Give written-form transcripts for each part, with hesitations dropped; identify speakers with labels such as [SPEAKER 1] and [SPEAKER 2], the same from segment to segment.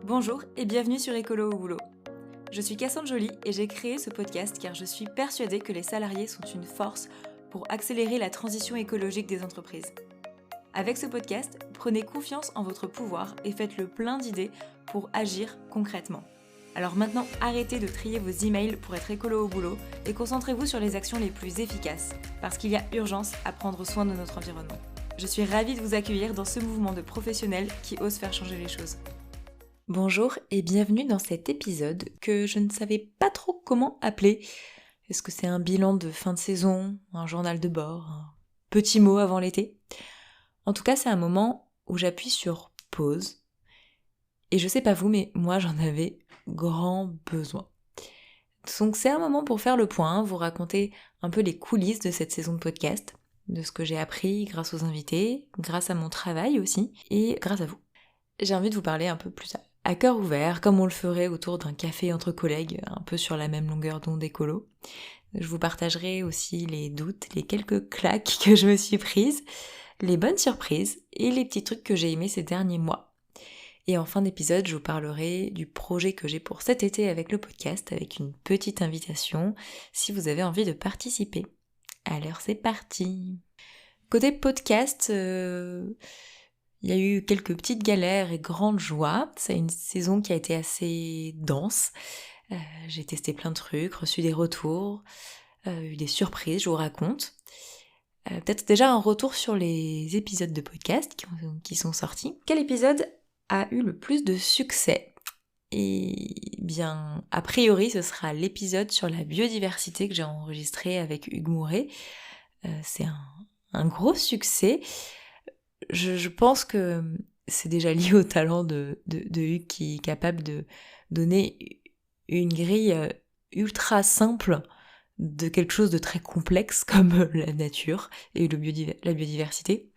[SPEAKER 1] Bonjour et bienvenue sur Écolo au boulot. Je suis Cassandre Joly et j'ai créé ce podcast car je suis persuadée que les salariés sont une force pour accélérer la transition écologique des entreprises. Avec ce podcast, prenez confiance en votre pouvoir et faites le plein d'idées pour agir concrètement. Alors maintenant, arrêtez de trier vos emails pour être écolo au boulot et concentrez-vous sur les actions les plus efficaces parce qu'il y a urgence à prendre soin de notre environnement. Je suis ravie de vous accueillir dans ce mouvement de professionnels qui osent faire changer les choses. Bonjour et bienvenue dans cet épisode que je ne savais pas trop comment appeler. Est-ce que c'est un bilan de fin de saison, un journal de bord, un petit mot avant l'été ? En tout cas, c'est un moment où j'appuie sur pause. Et je sais pas vous, mais moi j'en avais grand besoin. Donc c'est un moment pour faire le point, vous raconter un peu les coulisses de cette saison de podcast, de ce que j'ai appris grâce aux invités, grâce à mon travail aussi, et grâce à vous. J'ai envie de vous parler un peu plus à cœur ouvert, comme on le ferait autour d'un café entre collègues, un peu sur la même longueur d'onde écolo. Je vous partagerai aussi les doutes, les quelques claques que je me suis prises, les bonnes surprises et les petits trucs que j'ai aimés ces derniers mois. Et en fin d'épisode, je vous parlerai du projet que j'ai pour cet été avec le podcast, avec une petite invitation, si vous avez envie de participer. Alors c'est parti. Côté podcast, il y a eu quelques petites galères et grandes joies. C'est une saison qui a été assez dense. J'ai testé plein de trucs, reçu des retours, eu des surprises, je vous raconte. Peut-être déjà un retour sur les épisodes de podcast qui sont sortis. Quel épisode a eu le plus de succès ? Et bien, a priori, ce sera l'épisode sur la biodiversité que j'ai enregistré avec Hugues Mouret. C'est un gros succès. Je pense que c'est déjà lié au talent de Hugues qui est capable de donner une grille ultra simple de quelque chose de très complexe comme la nature et la biodiversité.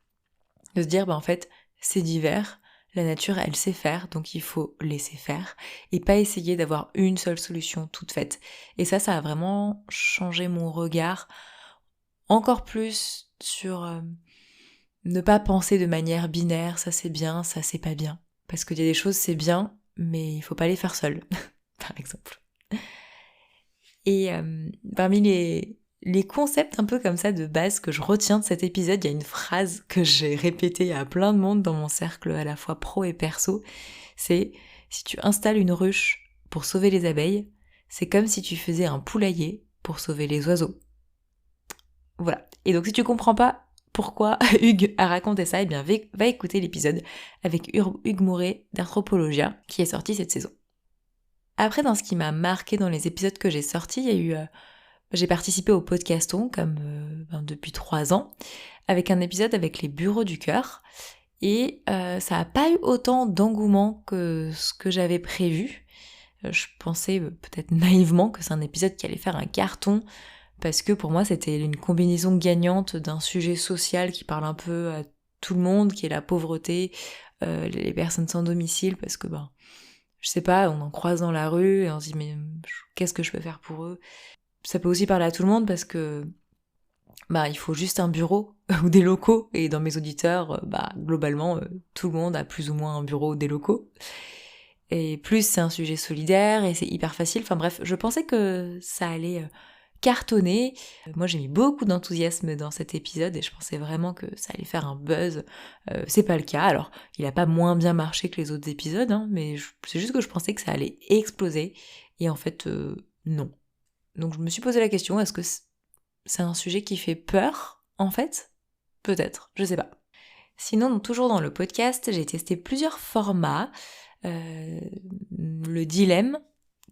[SPEAKER 1] De se dire, en fait, c'est divers, la nature, elle sait faire, donc il faut laisser faire et pas essayer d'avoir une seule solution toute faite. Et ça a vraiment changé mon regard encore plus sur ne pas penser de manière binaire, ça c'est bien, ça c'est pas bien. Parce qu'il y a des choses c'est bien, mais il faut pas les faire seul, par exemple. Et parmi les concepts un peu comme ça de base que je retiens de cet épisode, il y a une phrase que j'ai répétée à plein de monde dans mon cercle à la fois pro et perso, c'est « Si tu installes une ruche pour sauver les abeilles, c'est comme si tu faisais un poulailler pour sauver les oiseaux. » Voilà. Et donc si tu comprends pas pourquoi Hugues a raconté ça, eh bien va écouter l'épisode avec Hugues Mouret d'Anthropologia qui est sorti cette saison. Après, dans ce qui m'a marqué dans les épisodes que j'ai sortis, il y a eu... j'ai participé au podcaston comme depuis 3 ans, avec un épisode avec les bureaux du cœur. Et ça n'a pas eu autant d'engouement que ce que j'avais prévu. Je pensais peut-être naïvement que c'est un épisode qui allait faire un carton, parce que pour moi c'était une combinaison gagnante d'un sujet social qui parle un peu à tout le monde, qui est la pauvreté, les personnes sans domicile, parce que je sais pas, on en croise dans la rue et on se dit mais qu'est-ce que je peux faire pour eux ? Ça peut aussi parler à tout le monde parce que il faut juste un bureau ou des locaux, et dans mes auditeurs, globalement tout le monde a plus ou moins un bureau ou des locaux. Et plus c'est un sujet solidaire et c'est hyper facile, enfin bref, je pensais que ça allait cartonné. Moi j'ai mis beaucoup d'enthousiasme dans cet épisode et je pensais vraiment que ça allait faire un buzz. C'est pas le cas. Alors il a pas moins bien marché que les autres épisodes, mais c'est juste que je pensais que ça allait exploser et en fait non. Donc je me suis posé la question, est-ce que c'est un sujet qui fait peur en fait ? Peut-être, je sais pas. Sinon, donc, toujours dans le podcast, j'ai testé plusieurs formats. Le dilemme,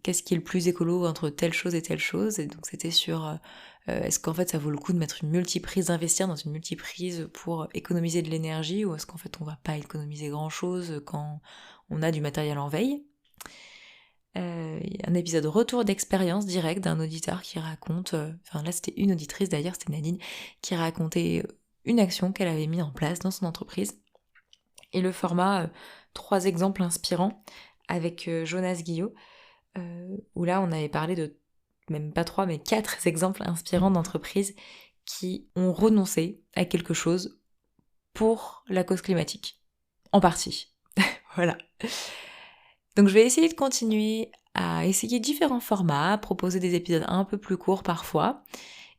[SPEAKER 1] qu'est-ce qui est le plus écolo entre telle chose et telle chose, et donc c'était sur est-ce qu'en fait ça vaut le coup de mettre une multiprise, d'investir dans une multiprise pour économiser de l'énergie, ou est-ce qu'en fait on va pas économiser grand chose quand on a du matériel en veille. Un épisode retour d'expérience direct d'un auditeur qui raconte, là c'était une auditrice d'ailleurs, c'était Nadine, qui racontait une action qu'elle avait mise en place dans son entreprise, et le format 3 exemples inspirants avec Jonas Guillot, où là on avait parlé de, même pas 3 mais 4 exemples inspirants d'entreprises qui ont renoncé à quelque chose pour la cause climatique, en partie. Voilà.
[SPEAKER 2] Donc je vais essayer de continuer à essayer différents formats, proposer des épisodes un peu plus courts parfois.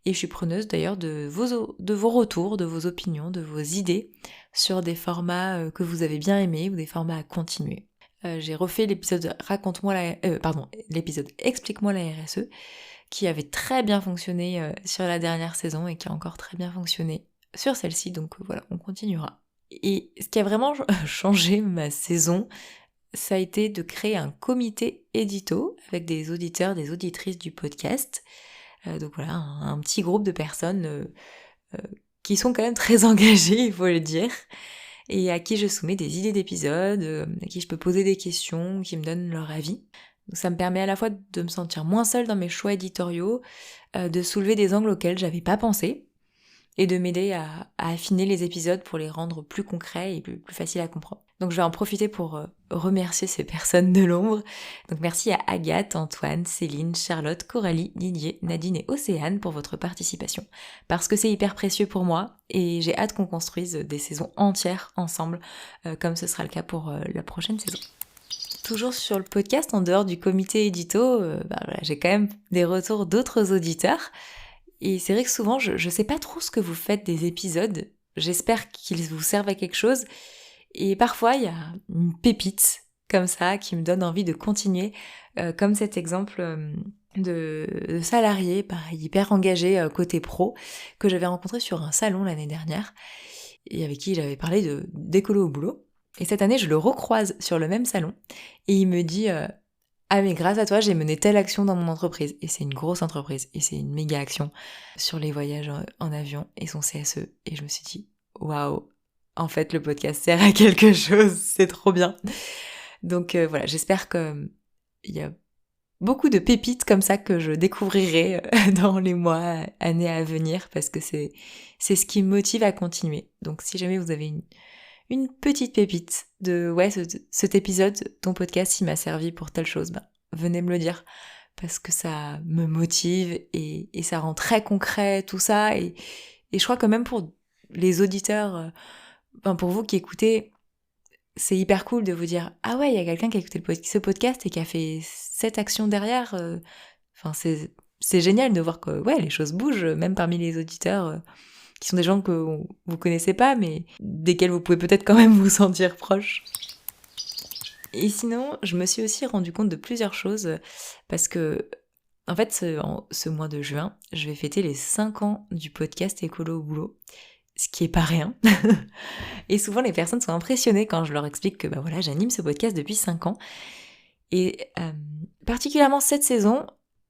[SPEAKER 2] Et je suis preneuse d'ailleurs de vos retours, de vos opinions, de vos idées sur des formats que vous avez bien aimés ou des formats à continuer. J'ai refait l'épisode l'épisode Explique-moi la RSE qui avait très bien fonctionné sur la dernière saison et qui a encore très bien fonctionné sur celle-ci, donc voilà, on continuera. Et ce qui a vraiment changé ma saison, ça a été de créer un comité édito avec des auditeurs, des auditrices du podcast. Donc voilà, un petit groupe de personnes qui sont quand même très engagées, il faut le dire, et à qui je soumets des idées d'épisodes, à qui je peux poser des questions, qui me donnent leur avis. Donc ça me permet à la fois de me sentir moins seule dans mes choix éditoriaux, de soulever des angles auxquels j'avais pas pensé, et de m'aider à affiner les épisodes pour les rendre plus concrets et plus faciles à comprendre. Donc je vais en profiter pour remercier ces personnes de l'ombre. Donc merci à Agathe, Antoine, Céline, Charlotte, Coralie, Didier, Nadine et Océane pour votre participation. Parce que c'est hyper précieux pour moi et j'ai hâte qu'on construise des saisons entières ensemble, comme ce sera le cas pour la prochaine saison. Toujours sur le podcast, en dehors du comité édito, j'ai quand même des retours d'autres auditeurs. Et c'est vrai que souvent, je sais pas trop ce que vous faites des épisodes. J'espère qu'ils vous servent à quelque chose. Et parfois, il y a une pépite comme ça qui me donne envie de continuer, comme cet exemple de salarié, pareil, hyper engagé côté pro, que j'avais rencontré sur un salon l'année dernière, et avec qui j'avais parlé d'écolo au boulot. Et cette année, je le recroise sur le même salon, et il me dit ah mais grâce à toi, j'ai mené telle action dans mon entreprise. Et c'est une grosse entreprise, et c'est une méga action sur les voyages en avion et son CSE. Et je me suis dit, waouh, en fait le podcast sert à quelque chose, c'est trop bien. Donc voilà, j'espère qu'il y a beaucoup de pépites comme ça que je découvrirai dans les mois, années à venir, parce que c'est ce qui me motive à continuer. Donc si jamais vous avez une petite pépite de cet épisode, ton podcast il m'a servi pour telle chose, venez me le dire parce que ça me motive et ça rend très concret tout ça et je crois que même pour les auditeurs, pour vous qui écoutez, c'est hyper cool de vous dire ah ouais il y a quelqu'un qui a écouté ce podcast et qui a fait cette action derrière. C'est génial de voir que ouais les choses bougent même parmi les auditeurs. Qui sont des gens que vous connaissez pas, mais desquels vous pouvez peut-être quand même vous sentir proche. Et sinon, je me suis aussi rendu compte de plusieurs choses, parce que, en fait, ce mois de juin, je vais fêter les 5 ans du podcast Écolo au boulot, ce qui est pas rien. Et souvent, les personnes sont impressionnées quand je leur explique que j'anime ce podcast depuis 5 ans. Et particulièrement cette saison,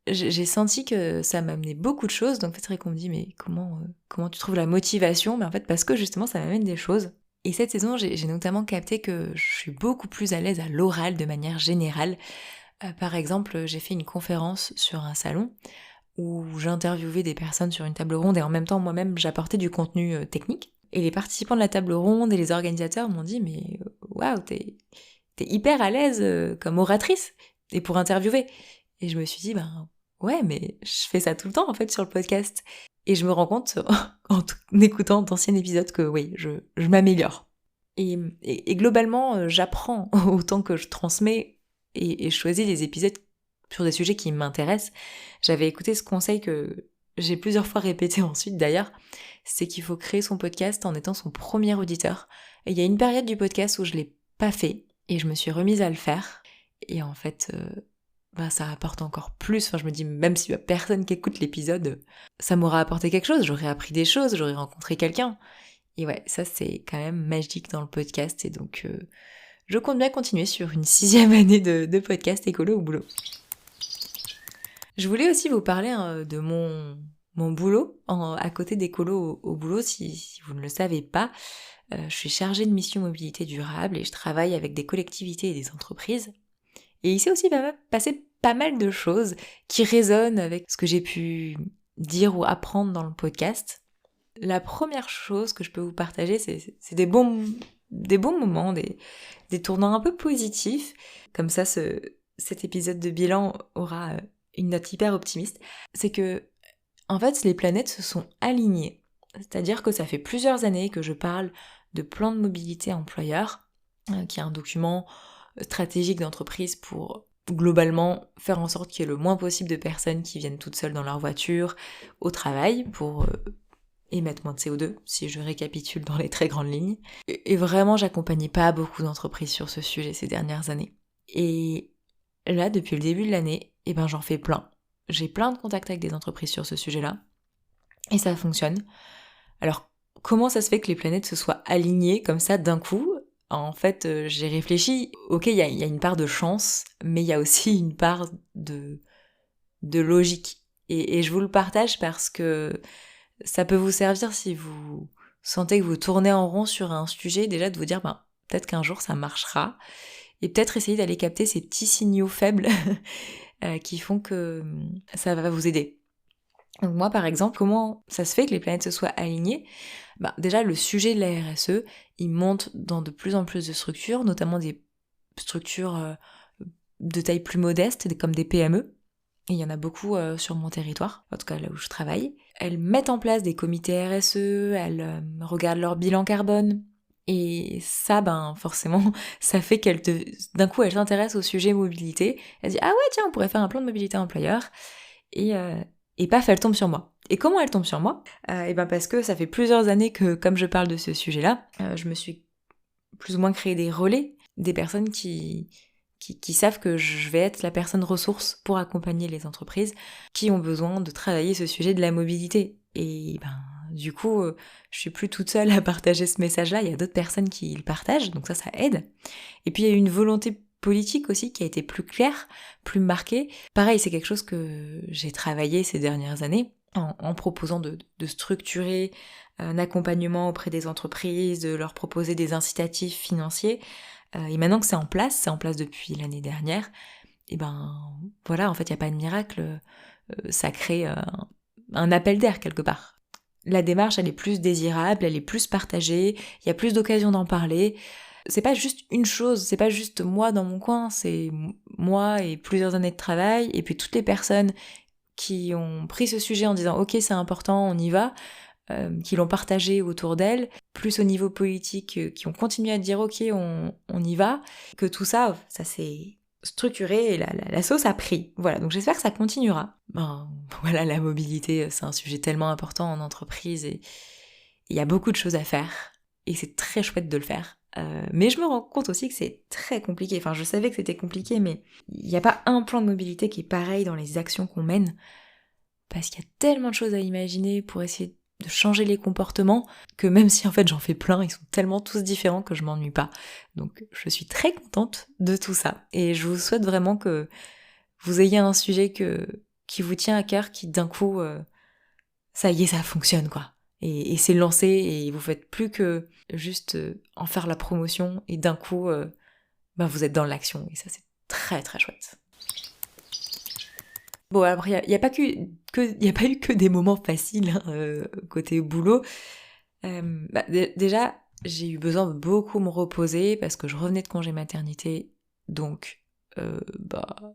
[SPEAKER 2] j'ai senti que ça m'amenait beaucoup de choses. Donc c'est vrai qu'on me dit mais comment tu trouves la motivation? Mais en fait parce que justement ça m'amène des choses. Et cette saison j'ai notamment capté que je suis beaucoup plus à l'aise à l'oral de manière générale. Par exemple j'ai fait une conférence sur un salon où j'interviewais des personnes sur une table ronde et en même temps moi-même j'apportais du contenu technique. Et les participants de la table ronde et les organisateurs m'ont dit mais waouh t'es hyper à l'aise comme oratrice et pour interviewer. Et je me suis dit ouais, mais je fais ça tout le temps en fait sur le podcast. Et je me rends compte en écoutant d'anciens épisodes que oui, je m'améliore. Et globalement, j'apprends autant que je transmets et je choisis des épisodes sur des sujets qui m'intéressent. J'avais écouté ce conseil que j'ai plusieurs fois répété ensuite d'ailleurs, c'est qu'il faut créer son podcast en étant son premier auditeur. Et il y a une période du podcast où je l'ai pas fait et je me suis remise à le faire. Et en fait... ça apporte encore plus. Enfin, je me dis, même si personne qui écoute l'épisode, ça m'aura apporté quelque chose. J'aurais appris des choses, j'aurais rencontré quelqu'un. Et ouais, ça c'est quand même magique dans le podcast. Et donc, je compte bien continuer sur une 6e année de podcast écolo au boulot. Je voulais aussi vous parler de mon boulot à côté d'écolo au boulot. Si vous ne le savez pas, je suis chargée de mission mobilité durable et je travaille avec des collectivités et des entreprises. Et il s'est aussi passé pas mal de choses qui résonnent avec ce que j'ai pu dire ou apprendre dans le podcast. La première chose que je peux vous partager, c'est des bons moments, des tournants un peu positifs. Comme ça, cet épisode de bilan aura une note hyper optimiste. C'est que, en fait, les planètes se sont alignées. C'est-à-dire que ça fait plusieurs années que je parle de plan de mobilité employeur, qui est un document stratégique d'entreprise pour globalement faire en sorte qu'il y ait le moins possible de personnes qui viennent toutes seules dans leur voiture au travail pour émettre moins de CO2, si je récapitule dans les très grandes lignes. Et vraiment, j'accompagnais pas beaucoup d'entreprises sur ce sujet ces dernières années. Et là, depuis le début de l'année, j'en fais plein. J'ai plein de contacts avec des entreprises sur ce sujet-là. Et ça fonctionne. Alors, comment ça se fait que les planètes se soient alignées comme ça d'un coup ? En fait, j'ai réfléchi. Ok, il y a une part de chance, mais il y a aussi une part de logique. Et je vous le partage parce que ça peut vous servir si vous sentez que vous tournez en rond sur un sujet, déjà de vous dire, peut-être qu'un jour ça marchera. Et peut-être essayer d'aller capter ces petits signaux faibles qui font que ça va vous aider. Donc moi, par exemple, comment ça se fait que les planètes se soient alignées ? Déjà, le sujet de la RSE, il monte dans de plus en plus de structures, notamment des structures de taille plus modeste, comme des PME. Et il y en a beaucoup sur mon territoire, en tout cas là où je travaille. Elles mettent en place des comités RSE, elles regardent leur bilan carbone. Et ça, forcément, ça fait d'un coup, elle s'intéresse au sujet mobilité. Elle dit, ah ouais, tiens, on pourrait faire un plan de mobilité employeur. Et paf, elle tombe sur moi. Et comment elle tombe sur moi ? Parce que ça fait plusieurs années que, comme je parle de ce sujet-là, je me suis plus ou moins créé des relais, des personnes qui savent que je vais être la personne ressource pour accompagner les entreprises qui ont besoin de travailler ce sujet de la mobilité. Et du coup, je suis plus toute seule à partager ce message-là, il y a d'autres personnes qui le partagent, donc ça aide. Et puis il y a une volonté politique aussi qui a été plus claire, plus marquée. Pareil, c'est quelque chose que j'ai travaillé ces dernières années en proposant de structurer un accompagnement auprès des entreprises, de leur proposer des incitatifs financiers. Et maintenant que c'est en place depuis l'année dernière, voilà, en fait, il n'y a pas de miracle, ça crée un appel d'air quelque part. La démarche, elle est plus désirable, elle est plus partagée, il y a plus d'occasions d'en parler. C'est pas juste une chose, c'est pas juste moi dans mon coin, c'est moi et plusieurs années de travail, et puis toutes les personnes qui ont pris ce sujet en disant « Ok, c'est important, on y va », qui l'ont partagé autour d'elles, plus au niveau politique, qui ont continué à dire « Ok, on y va », que tout ça s'est structuré et la sauce a pris. Voilà, donc j'espère que ça continuera. Voilà, la mobilité, c'est un sujet tellement important en entreprise et il y a beaucoup de choses à faire et c'est très chouette de le faire. Mais je me rends compte aussi que c'est très compliqué. Enfin, je savais que c'était compliqué, mais il n'y a pas un plan de mobilité qui est pareil dans les actions qu'on mène, parce qu'il y a tellement de choses à imaginer pour essayer de changer les comportements, que même si en fait j'en fais plein, ils sont tellement tous différents que je m'ennuie pas. Donc je suis très contente de tout ça. Et je vous souhaite vraiment que vous ayez un sujet qui vous tient à cœur, qui d'un coup, ça y est, ça fonctionne quoi. Et c'est lancé et vous faites plus que juste en faire la promotion et d'un coup, vous êtes dans l'action et ça c'est très très chouette. Bon, après, il n'y a pas eu que des moments faciles côté boulot. Déjà, j'ai eu besoin de beaucoup me reposer parce que je revenais de congé maternité. Donc,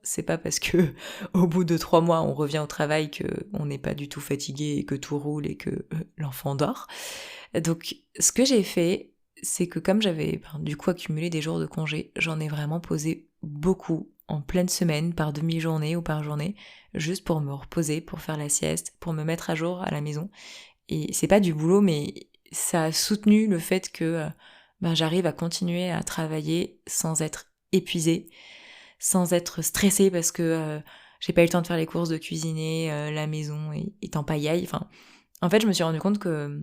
[SPEAKER 2] c'est pas parce que au bout de 3 mois, on revient au travail qu'on n'est pas du tout fatigué et que tout roule et que l'enfant dort. Donc, ce que j'ai fait, c'est que comme j'avais du coup accumulé des jours de congé, j'en ai vraiment posé beaucoup en pleine semaine, par demi-journée ou par journée, juste pour me reposer, pour faire la sieste, pour me mettre à jour à la maison. Et c'est pas du boulot, mais ça a soutenu le fait que j'arrive à continuer à travailler sans être épuisée, sans être stressée parce que j'ai pas eu le temps de faire les courses, de cuisiner, la maison est en pagaille. Enfin, en fait, je me suis rendu compte que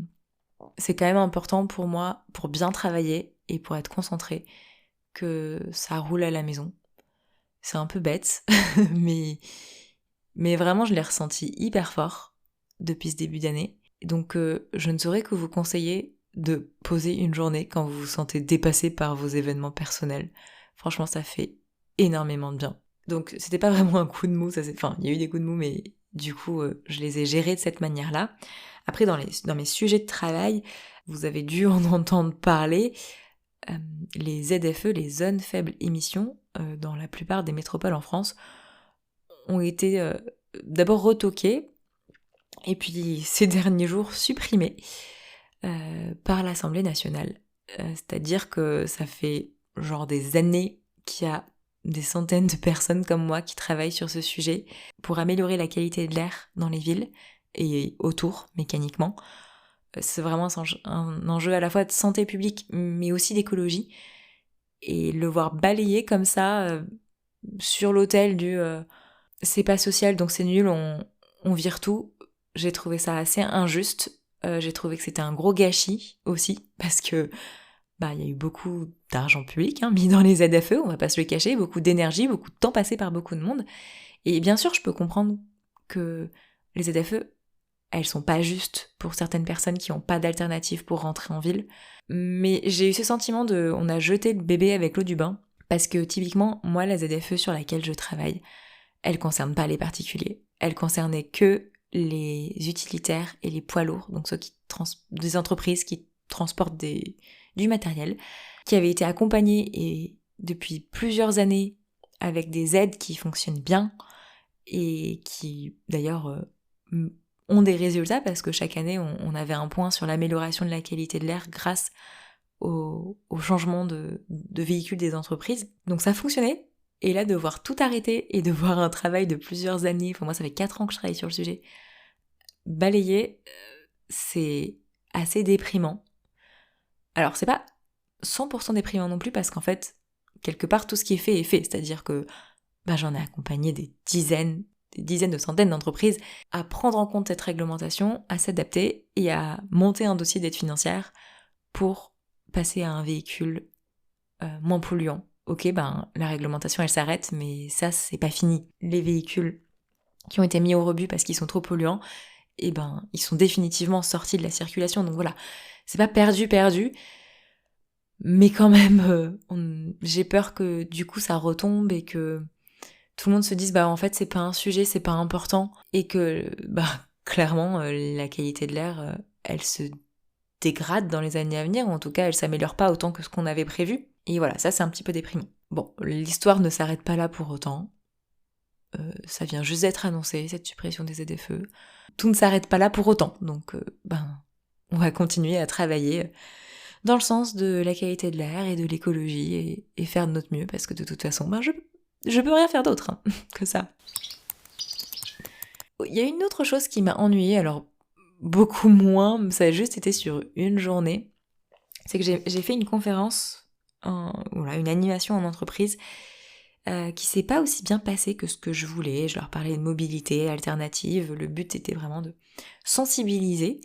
[SPEAKER 2] c'est quand même important pour moi, pour bien travailler et pour être concentrée, que ça roule à la maison. C'est un peu bête, mais vraiment je l'ai ressenti hyper fort depuis ce début d'année. Donc je ne saurais que vous conseiller de poser une journée quand vous vous sentez dépassé par vos événements personnels. Franchement, ça fait énormément de bien. Donc c'était pas vraiment un coup de mou, il y a eu des coups de mou, mais du coup je les ai gérés de cette manière-là. Après dans mes sujets de travail, vous avez dû en entendre parler, les ZFE, les zones faibles émissions, dans la plupart des métropoles en France, ont été d'abord retoquées, et puis ces derniers jours supprimées par l'Assemblée nationale. C'est-à-dire que ça fait genre des années qu'il y a des centaines de personnes comme moi qui travaillent sur ce sujet pour améliorer la qualité de l'air dans les villes et autour, mécaniquement. C'est vraiment un enjeu à la fois de santé publique, mais aussi d'écologie. Et le voir balayer comme ça, sur l'autel du c'est pas social donc c'est nul, on vire tout, j'ai trouvé ça assez injuste. J'ai trouvé que c'était un gros gâchis aussi, parce que il y a eu beaucoup d'argent public mis dans les ZFE, on va pas se le cacher, beaucoup d'énergie, beaucoup de temps passé par beaucoup de monde. Et bien sûr, je peux comprendre que les ZFE, elles sont pas justes pour certaines personnes qui n'ont pas d'alternative pour rentrer en ville. Mais j'ai eu ce sentiment on a jeté le bébé avec l'eau du bain, parce que typiquement, moi, la ZFE sur laquelle je travaille, elle concerne pas les particuliers. Elle concernait que les utilitaires et les poids lourds, donc ceux des entreprises qui transportent du matériel, qui avaient été accompagnés et depuis plusieurs années avec des aides qui fonctionnent bien et qui d'ailleurs ont des résultats, parce que chaque année on avait un point sur l'amélioration de la qualité de l'air grâce au changement de véhicules des entreprises. Donc ça fonctionnait, et là de voir tout arrêter et de voir un travail de plusieurs années, moi ça fait 4 ans que je travaille sur le sujet, balayer, c'est assez déprimant. Alors c'est pas 100% déprimant non plus, parce qu'en fait, quelque part tout ce qui est fait, c'est-à-dire que j'en ai accompagné des dizaines de centaines d'entreprises à prendre en compte cette réglementation, à s'adapter et à monter un dossier d'aide financière pour passer à un véhicule moins polluant. Ok, la réglementation elle s'arrête, mais ça c'est pas fini. Les véhicules qui ont été mis au rebut parce qu'ils sont trop polluants, ils sont définitivement sortis de la circulation. Donc voilà, c'est pas perdu, mais quand même, j'ai peur que du coup ça retombe et que tout le monde se dise en fait c'est pas un sujet, c'est pas important, et que clairement la qualité de l'air elle se dégrade dans les années à venir, ou en tout cas elle s'améliore pas autant que ce qu'on avait prévu. Et voilà, ça c'est un petit peu déprimant. Bon, l'histoire ne s'arrête pas là pour autant. Ça vient juste d'être annoncé, cette suppression des ZFE. Tout ne s'arrête pas là pour autant. Donc on va continuer à travailler dans le sens de la qualité de l'air et de l'écologie, et faire de notre mieux, parce que de toute façon, je peux rien faire d'autre que ça. Il y a une autre chose qui m'a ennuyée, alors beaucoup moins, ça a juste été sur une journée, c'est que j'ai fait une conférence, une animation en entreprise qui s'est pas aussi bien passée que ce que je voulais. Je leur parlais de mobilité alternative, le but était vraiment de sensibiliser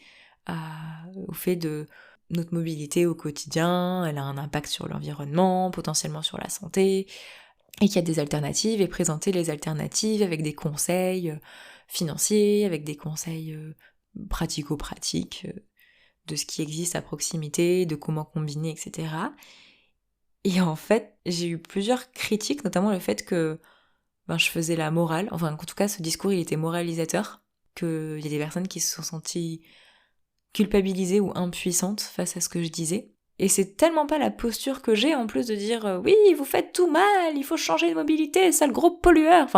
[SPEAKER 2] au fait de notre mobilité au quotidien, elle a un impact sur l'environnement, potentiellement sur la santé, et qu'il y a des alternatives, et présenter les alternatives avec des conseils financiers, avec des conseils pratico-pratiques de ce qui existe à proximité, de comment combiner, etc. Et en fait, j'ai eu plusieurs critiques, notamment le fait que je faisais la morale, enfin en tout cas ce discours il était moralisateur, qu'il y a des personnes qui se sont senties culpabilisées ou impuissantes face à ce que je disais. Et c'est tellement pas la posture que j'ai, en plus, de dire oui, vous faites tout mal, il faut changer de mobilité, sale gros pollueur.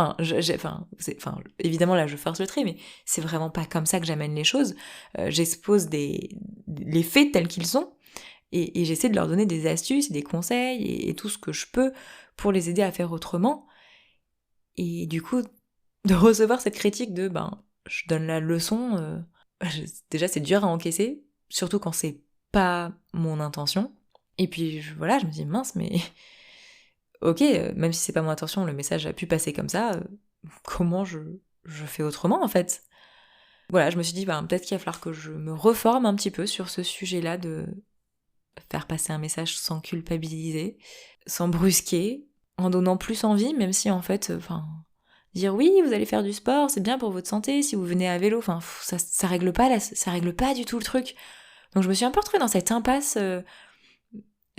[SPEAKER 2] Évidemment là je force le trait, mais c'est vraiment pas comme ça que j'amène les choses. J'expose les faits tels qu'ils sont, et j'essaie de leur donner des astuces et des conseils et tout ce que je peux pour les aider à faire autrement. Et du coup, de recevoir cette critique de je donne la leçon, déjà c'est dur à encaisser, surtout quand c'est pas mon intention. Et puis je me dis mince, mais ok, même si c'est pas mon intention, le message a pu passer comme ça, comment je fais autrement en fait. Voilà, je me suis dit peut-être qu'il va falloir que je me reforme un petit peu sur ce sujet-là, de faire passer un message sans culpabiliser, sans brusquer, en donnant plus envie, même si en fait, dire oui, vous allez faire du sport, c'est bien pour votre santé, si vous venez à vélo, ça règle pas du tout le truc. Donc je me suis un peu retrouvée dans cette impasse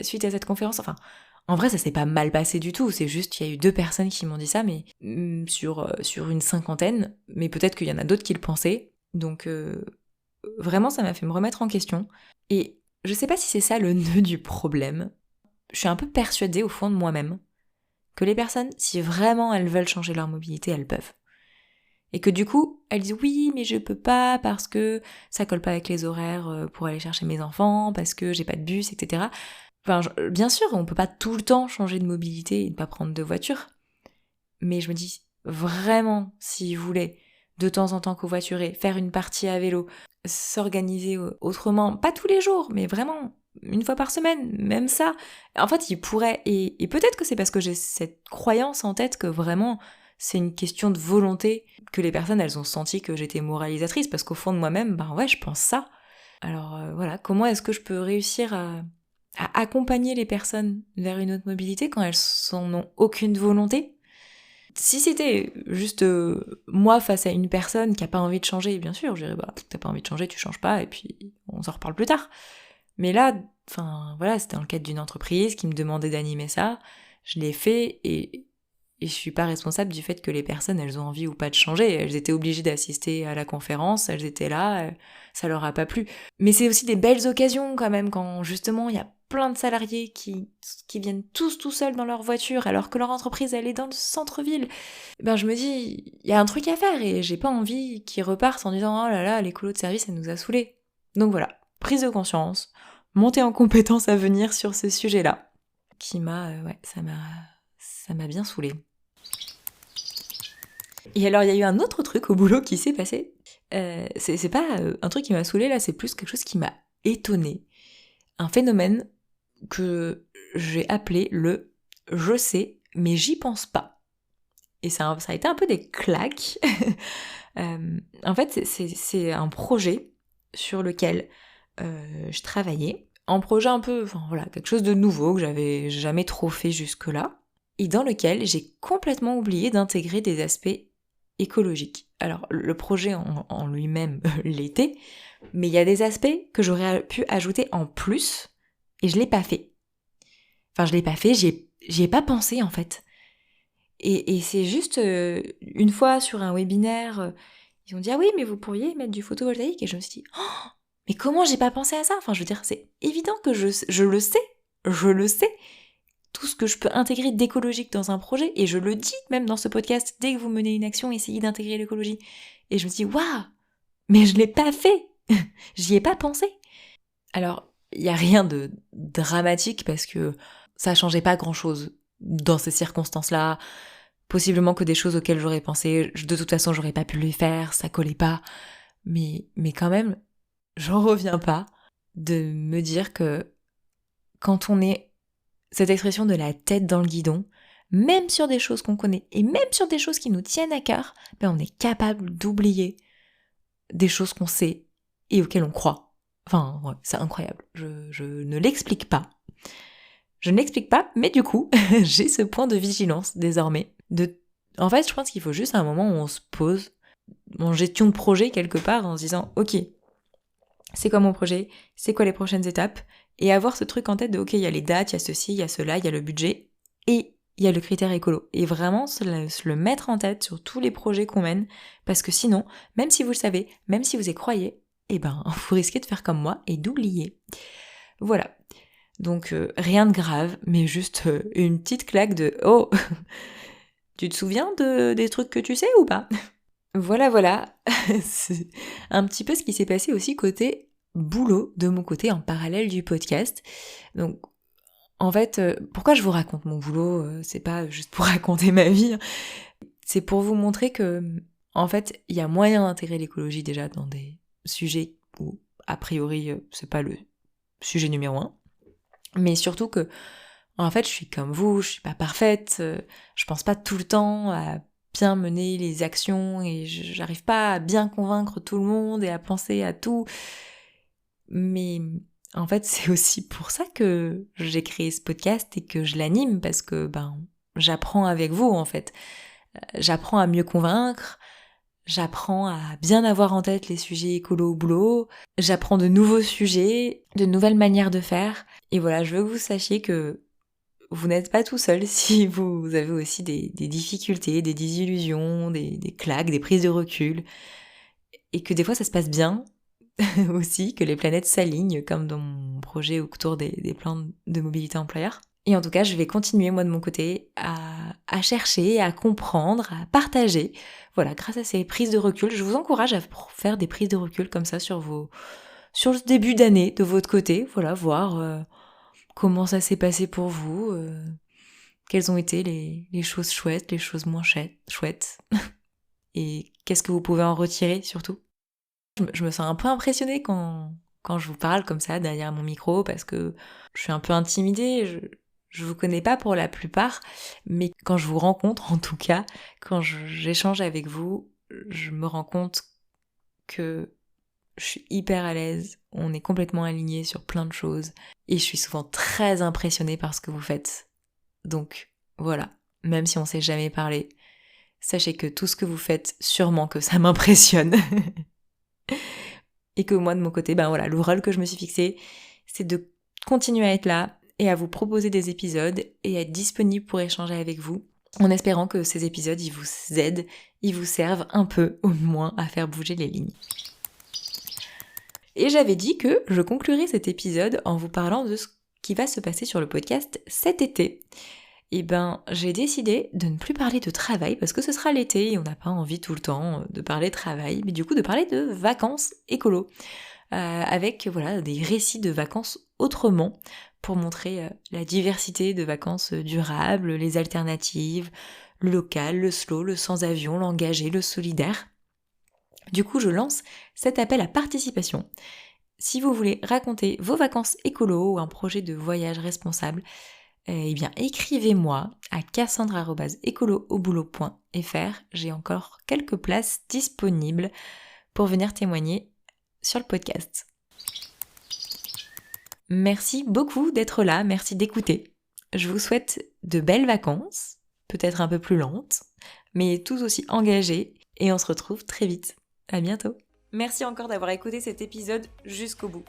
[SPEAKER 2] suite à cette conférence. En vrai, ça s'est pas mal passé du tout, c'est juste qu'il y a eu 2 personnes qui m'ont dit ça, mais sur une 50aine, mais peut-être qu'il y en a d'autres qui le pensaient. Donc vraiment, ça m'a fait me remettre en question. Et je sais pas si c'est ça le nœud du problème. Je suis un peu persuadée au fond de moi-même que les personnes, si vraiment elles veulent changer leur mobilité, elles peuvent. Et que du coup, elles disent oui, mais je peux pas parce que ça colle pas avec les horaires pour aller chercher mes enfants, parce que j'ai pas de bus, etc. Bien sûr, on peut pas tout le temps changer de mobilité et ne pas prendre de voiture. Mais je me dis, vraiment, s'ils voulaient de temps en temps covoiturer, faire une partie à vélo, s'organiser autrement, pas tous les jours, mais vraiment une fois par semaine, même ça. En fait, ils pourraient, et peut-être que c'est parce que j'ai cette croyance en tête que vraiment c'est une question de volonté, que les personnes elles ont senti que j'étais moralisatrice, parce qu'au fond de moi-même, je pense ça. Alors voilà, comment est-ce que je peux réussir à accompagner les personnes vers une autre mobilité quand elles n'ont aucune volonté? Si c'était juste moi face à une personne qui a pas envie de changer, bien sûr, je dirais t'as pas envie de changer, tu changes pas, et puis on s'en reparle plus tard. Mais là, c'était dans le cadre d'une entreprise qui me demandait d'animer ça, je l'ai fait, et je suis pas responsable du fait que les personnes, elles ont envie ou pas de changer. Elles étaient obligées d'assister à la conférence, elles étaient là, ça leur a pas plu. Mais c'est aussi des belles occasions quand même, quand justement il y a plein de salariés qui viennent tous tout seuls dans leur voiture alors que leur entreprise elle est dans le centre-ville. Je me dis, il y a un truc à faire et j'ai pas envie qu'ils repartent en disant oh là là, l'écolo de service elle nous a saoulés. Donc voilà, prise de conscience, montée en compétence à venir sur ce sujet-là, qui ça m'a bien saoulée. Et alors il y a eu un autre truc au boulot qui s'est passé. C'est pas un truc qui m'a saoulée là, c'est plus quelque chose qui m'a étonnée. Un phénomène que j'ai appelé le « je sais, mais j'y pense pas ». Et ça a été un peu des claques. En fait, c'est un projet sur lequel je travaillais. Un projet un peu, quelque chose de nouveau que j'avais jamais trop fait jusque-là. Et dans lequel j'ai complètement oublié d'intégrer des aspects écologiques. Alors, le projet en lui-même l'était, mais il y a des aspects que j'aurais pu ajouter en plus, et je l'ai pas fait. Je l'ai pas fait, j'y ai pas pensé en fait. Et c'est juste une fois sur un webinaire, ils ont dit ah oui, mais vous pourriez mettre du photovoltaïque, et je me suis dit oh, mais comment j'ai pas pensé à ça ? C'est évident que je le sais. Tout ce que je peux intégrer d'écologique dans un projet, et je le dis même dans ce podcast, dès que vous menez une action, essayez d'intégrer l'écologie. Et je me dis, waouh, mais je l'ai pas fait, j'y ai pas pensé. Alors, il y a rien de dramatique parce que ça changeait pas grand-chose dans ces circonstances-là. Possiblement que des choses auxquelles j'aurais pensé, de toute façon, j'aurais pas pu les faire, ça collait pas. Mais quand même, j'en reviens pas de me dire que quand on est cette expression de la tête dans le guidon, même sur des choses qu'on connaît et même sur des choses qui nous tiennent à cœur, on est capable d'oublier des choses qu'on sait et auxquelles on croit. C'est incroyable. Je ne l'explique pas. Je ne l'explique pas, mais du coup, j'ai ce point de vigilance désormais. En fait, je pense qu'il faut juste un moment où on se pose en gestion de projet quelque part en se disant « Ok, c'est quoi mon projet ? C'est quoi les prochaines étapes ?» Et avoir ce truc en tête de, ok, il y a les dates, il y a ceci, il y a cela, il y a le budget, et il y a le critère écolo. Et vraiment se le mettre en tête sur tous les projets qu'on mène, parce que sinon, même si vous le savez, même si vous y croyez, vous risquez de faire comme moi et d'oublier. Voilà. Donc, rien de grave, mais juste une petite claque de, oh, tu te souviens des trucs que tu sais ou pas ? Voilà. C'est un petit peu ce qui s'est passé aussi côté boulot de mon côté en parallèle du podcast. Donc en fait, pourquoi je vous raconte mon boulot ? C'est pas juste pour raconter ma vie, hein. C'est pour vous montrer que en fait, il y a moyen d'intégrer l'écologie déjà dans des sujets où a priori c'est pas le sujet numéro 1. Mais surtout que en fait, je suis comme vous, je suis pas parfaite, je pense pas tout le temps à bien mener les actions et j'arrive pas à bien convaincre tout le monde et à penser à tout. Mais en fait, c'est aussi pour ça que j'ai créé ce podcast et que je l'anime, parce que j'apprends avec vous en fait. J'apprends à mieux convaincre, j'apprends à bien avoir en tête les sujets écolo au boulot, j'apprends de nouveaux sujets, de nouvelles manières de faire. Et voilà, je veux que vous sachiez que vous n'êtes pas tout seul si vous avez aussi des difficultés, des désillusions, des claques, des prises de recul. Et que des fois ça se passe bien aussi, que les planètes s'alignent comme dans mon projet autour des plans de mobilité employeur. Et en tout cas, je vais continuer moi de mon côté à chercher, à comprendre, à partager. Voilà, grâce à ces prises de recul, je vous encourage à faire des prises de recul comme ça sur le début d'année de votre côté. Voilà, voir comment ça s'est passé pour vous, quelles ont été les choses chouettes, les choses moins chouettes, et qu'est-ce que vous pouvez en retirer surtout. Je me sens un peu impressionnée quand je vous parle comme ça derrière mon micro, parce que je suis un peu intimidée, je vous connais pas pour la plupart, mais quand je vous rencontre en tout cas, quand j'échange avec vous, je me rends compte que je suis hyper à l'aise, on est complètement alignés sur plein de choses, et je suis souvent très impressionnée par ce que vous faites. Donc voilà, même si on s'est jamais parlé, sachez que tout ce que vous faites, sûrement que ça m'impressionne. Et que moi de mon côté, le rôle que je me suis fixé, c'est de continuer à être là et à vous proposer des épisodes et à être disponible pour échanger avec vous, en espérant que ces épisodes, ils vous aident, ils vous servent un peu au moins à faire bouger les lignes. Et j'avais dit que je conclurais cet épisode en vous parlant de ce qui va se passer sur le podcast cet été. J'ai décidé de ne plus parler de travail parce que ce sera l'été et on n'a pas envie tout le temps de parler de travail, mais du coup de parler de vacances écolo, avec des récits de vacances autrement, pour montrer la diversité de vacances durables, les alternatives, le local, le slow, le sans-avion, l'engagé, le solidaire. Du coup, je lance cet appel à participation. Si vous voulez raconter vos vacances écolo ou un projet de voyage responsable, écrivez-moi à cassandra@écoloauboulot.fr. J'ai encore quelques places disponibles pour venir témoigner sur le podcast. Merci beaucoup d'être là, merci d'écouter. Je vous souhaite de belles vacances, peut-être un peu plus lentes, mais tout aussi engagées, et on se retrouve très vite. À bientôt. Merci encore d'avoir écouté cet épisode jusqu'au bout.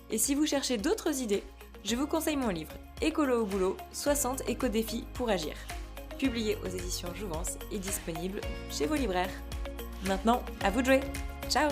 [SPEAKER 2] Et si vous cherchez d'autres idées, je vous conseille mon livre Écolo au boulot, 60 éco-défis pour agir. Publié aux éditions Jouvence et disponible chez vos libraires. Maintenant, à vous de jouer. Ciao!